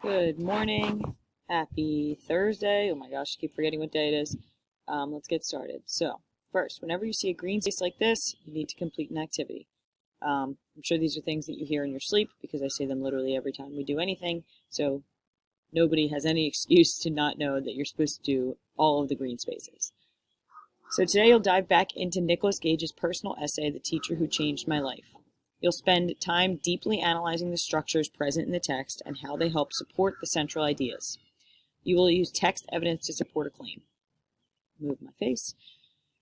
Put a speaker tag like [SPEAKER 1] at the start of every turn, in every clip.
[SPEAKER 1] Good morning. Happy Thursday. Oh my gosh, I keep forgetting what day it is. Let's get started. So, first, whenever you see a green space like this, you need to complete an activity. I'm sure these are things that you hear in your sleep because I say them literally every time we do anything. So, nobody has any excuse to not know that you're supposed to do all of the green spaces. So, today you'll dive back into Nicholas Gage's personal essay, The Teacher Who Changed My Life. You'll spend time deeply analyzing the structures present in the text and how they help support the central ideas. You will use text evidence to support a claim. Move my face.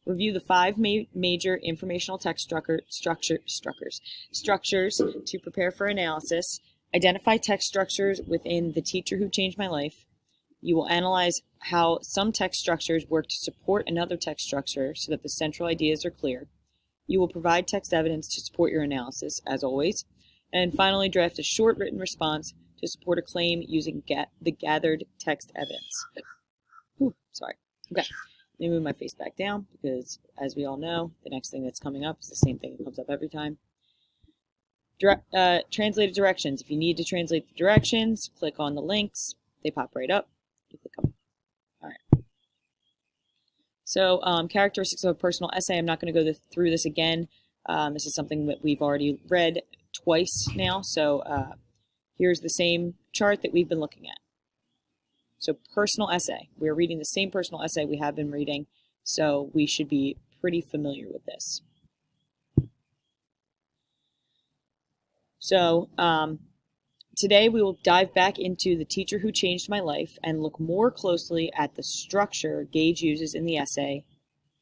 [SPEAKER 1] Review the five major informational text structures to prepare for analysis. Identify text structures within The Teacher Who Changed My Life. You will analyze how some text structures work to support another text structure so that the central ideas are clear. You will provide text evidence to support your analysis, as always. And finally, draft a short written response to support a claim using the gathered text evidence. Sorry. Okay. Let me move my face back down because, as we all know, the next thing that's coming up is the same thing that comes up every time. Translated directions. If you need to translate the directions, click on the links. They pop right up. You click them. All right. So, characteristics of a personal essay. I'm not going to go through this again. This is something that we've already read twice now. So, here's the same chart that we've been looking at. So, personal essay. We're reading the same personal essay we have been reading, so we should be pretty familiar with this. So, today we will dive back into The Teacher Who Changed My Life and look more closely at the structure Gage uses in the essay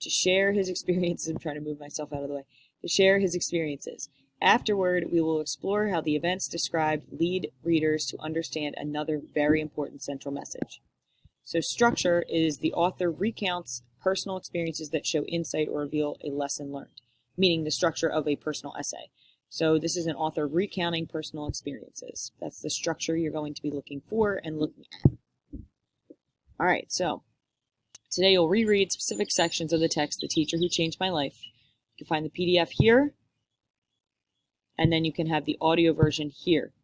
[SPEAKER 1] to share his experiences. I'm trying to move myself out of the way. To share his experiences. Afterward, we will explore how the events described lead readers to understand another very important central message. So, structure is the author recounts personal experiences that show insight or reveal a lesson learned, meaning the structure of a personal essay. So this is an author recounting personal experiences. That's the structure you're going to be looking for and looking at. All right, so today you'll reread specific sections of the text, The Teacher Who Changed My Life. You can find the PDF here, and then you can have the audio version here.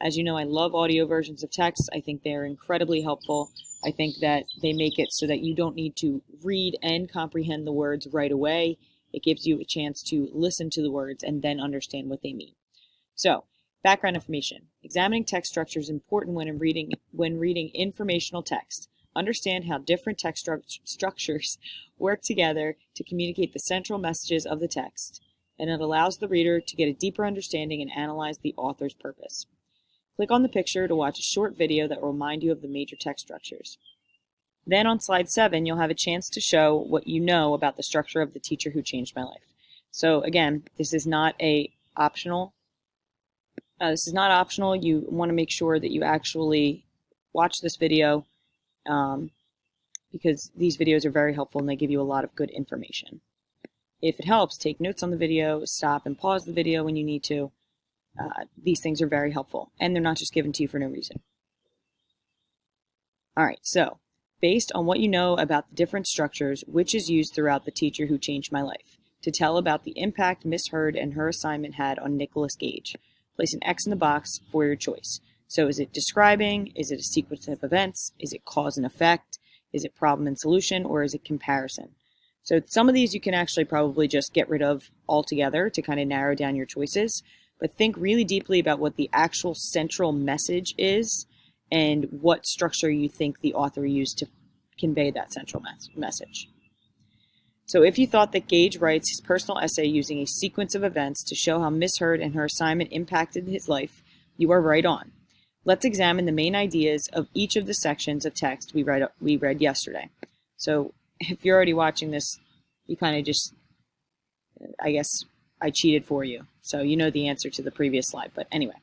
[SPEAKER 1] As you know, I love audio versions of text. I think they're incredibly helpful. I think that they make it so that you don't need to read and comprehend the words right away. It gives you a chance to listen to the words and then understand what they mean. So, background information. Examining text structure is important when reading informational text. Understand how different text structures work together to communicate the central messages of the text, and it allows the reader to get a deeper understanding and analyze the author's purpose. Click on the picture to watch a short video that will remind you of the major text structures. Then on slide 7, you'll have a chance to show what you know about the structure of The Teacher Who Changed My Life. So again, this is not optional. You want to make sure that you actually watch this video because these videos are very helpful and they give you a lot of good information. If it helps, take notes on the video, stop and pause the video when you need to. These things are very helpful, and they're not just given to you for no reason. All right, so based on what you know about the different structures, which is used throughout The Teacher Who Changed My Life, to tell about the impact Miss Heard and her assignment had on Nicholas Gage. Place an X in the box for your choice. So is it describing? Is it a sequence of events? Is it cause and effect? Is it problem and solution? Or is it comparison? So some of these you can actually probably just get rid of altogether to kind of narrow down your choices. But think really deeply about what the actual central message is and what structure you think the author used to convey that central message. So if you thought that Gage writes his personal essay using a sequence of events to show how Miss Heard and her assignment impacted his life, you are right on. Let's examine the main ideas of each of the sections of text we read yesterday. So if you're already watching this, you kind of just, I guess I cheated for you. So you know the answer to the previous slide, but anyway.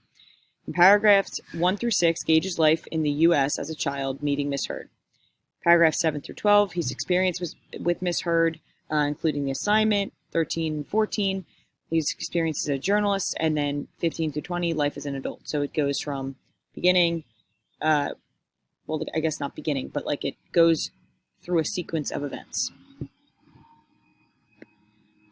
[SPEAKER 1] In paragraphs 1 through 6, Gage's life in the U.S. as a child meeting Miss Heard. Paragraphs 7 through 12, his experience with Miss Heard, including the assignment. 13 and 14, his experience as a journalist. And then 15 through 20, life as an adult. So it goes from beginning, well, I guess not beginning, but like it goes through a sequence of events.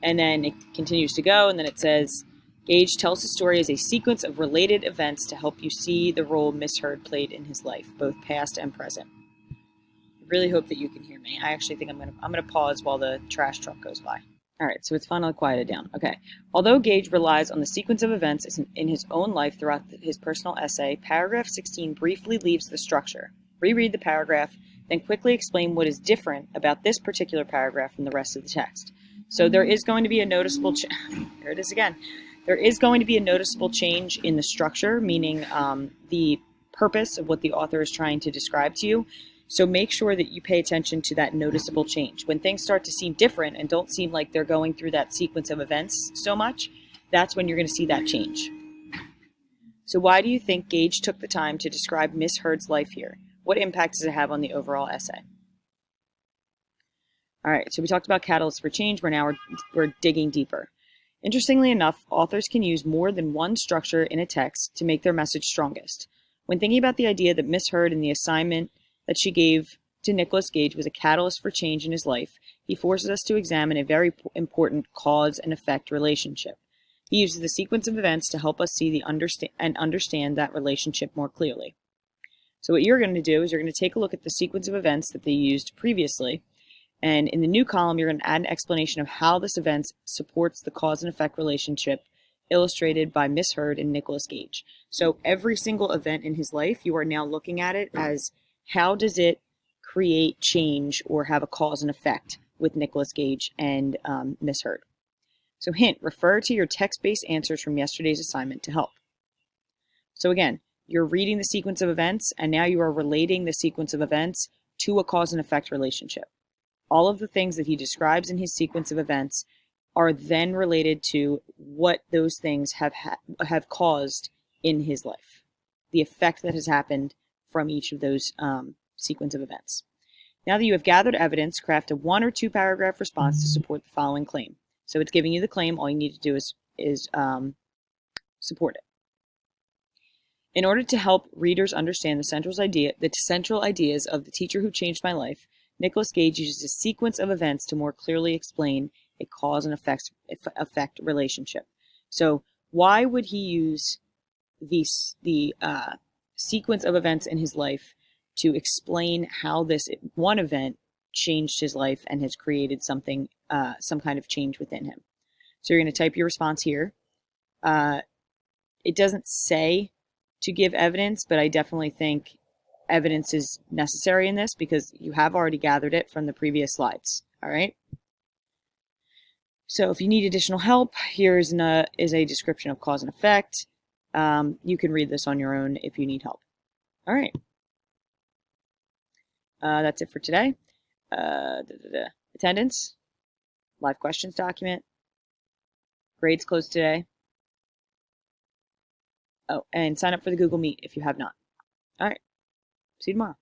[SPEAKER 1] And then it continues to go, and then it says, Gage tells the story as a sequence of related events to help you see the role Miss Heard played in his life, both past and present. I really hope that you can hear me. I actually think I'm gonna pause while the trash truck goes by. All right, so it's finally quieted down. Okay. Although Gage relies on the sequence of events in his own life throughout his personal essay, paragraph 16 briefly leaves the structure. Reread the paragraph, then quickly explain what is different about this particular paragraph from the rest of the text. So there is going to be a noticeable here it is again. There is going to be a noticeable change in the structure, meaning the purpose of what the author is trying to describe to you. So make sure that you pay attention to that noticeable change. When things start to seem different and don't seem like they're going through that sequence of events so much, that's when you're going to see that change. So why do you think Gage took the time to describe Miss Heard's life here? What impact does it have on the overall essay? All right, so we talked about catalysts for change. We're digging deeper. Interestingly enough, authors can use more than one structure in a text to make their message strongest. When thinking about the idea that Miss Heard and the assignment that she gave to Nicholas Gage was a catalyst for change in his life, he forces us to examine a very important cause and effect relationship. He uses the sequence of events to help us see understand that relationship more clearly. So what you're going to do is you're going to take a look at the sequence of events that they used previously, and in the new column, you're going to add an explanation of how this event supports the cause and effect relationship illustrated by Miss Heard and Nicholas Gage. So every single event in his life, you are now looking at it as how does it create change or have a cause and effect with Nicholas Gage and Miss Heard. So hint, refer to your text-based answers from yesterday's assignment to help. So again, you're reading the sequence of events, and now you are relating the sequence of events to a cause and effect relationship. All of the things that he describes in his sequence of events are then related to what those things have caused in his life, the effect that has happened from each of those sequence of events. Now that you have gathered evidence, craft a 1 or 2 paragraph response to support the following claim. So it's giving you the claim. All you need to do is support it. In order to help readers understand the central ideas of The Teacher Who Changed My Life, Nicholas Gage uses a sequence of events to more clearly explain a cause and effect relationship. So why would he use the sequence of events in his life to explain how this one event changed his life and has created something, some kind of change within him? So you're going to type your response here. It doesn't say to give evidence, but I definitely think evidence is necessary in this because you have already gathered it from the previous slides. All right. So if you need additional help, here is a description of cause and effect. You can read this on your own if you need help. All right. That's it for today. Attendance, live questions document, grades closed today. Oh, and sign up for the Google Meet if you have not. All right. See you tomorrow.